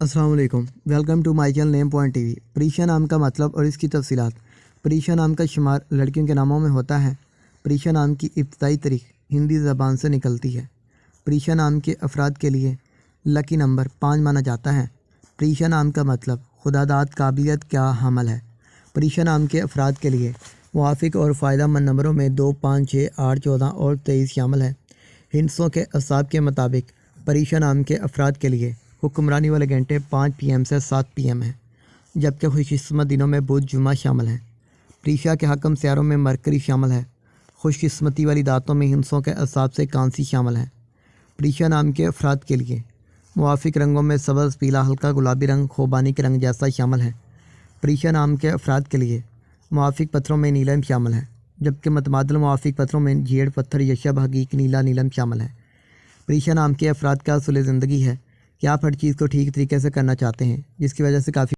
अस्सलाम वालेकुम, welcome to my channel name point TV. परीक्षा नाम का मतलब और इसकी तफसीलात। परीक्षा नाम का शुमार लड़कियों के नामों में होता है। परीक्षा नाम की इब्तदाई तारीख हिंदी ज़बान से निकलती है। परीक्षा नाम के अफराद के लिए लकी नंबर 5 माना जाता है। परीक्षा नाम का मतलब खुदादाद काबिलियत क्या हामल है। परीक्षा नाम के अफराद के लिए मुवाफिक और फ़ायदेमंद नंबरों में 2, 5, 6, 8, 14 और 23 शामिल है। हिंसों के असाब के मुताबिक परीक्षा नाम के अफराद के लिए हुक्मरानी वाले घंटे 5 PM से 7 PM हैं, जबकि खुशकिस्मत दिनों में बुध जुमा शामिल हैं। परीक्षा के हकम सियारों में मरकरी शामिल है। खुशकिस्मती वाली दातों में हिंसों के असाब से कांसी शामिल है। परीक्षा नाम के अफराद के लिए मुवाफिक रंगों में सब्ज़, पीला, हल्का गुलाबी रंग खोबानी के रंग जैसा शामिल है। परीक्षा नाम के अफराद के लिए मुवाफिक पत्थरों में नीलम शामिल है, जबकि मतबादल मुवाफिक पत्थरों में झेड़ पत्थर, यशब, हकीक, नीला, नीलम शामिल है। परीक्षा नाम के अफराद का असूल ज़िंदगी है कि आप हर चीज़ को ठीक तरीके से करना चाहते हैं, जिसकी वजह से काफ़ी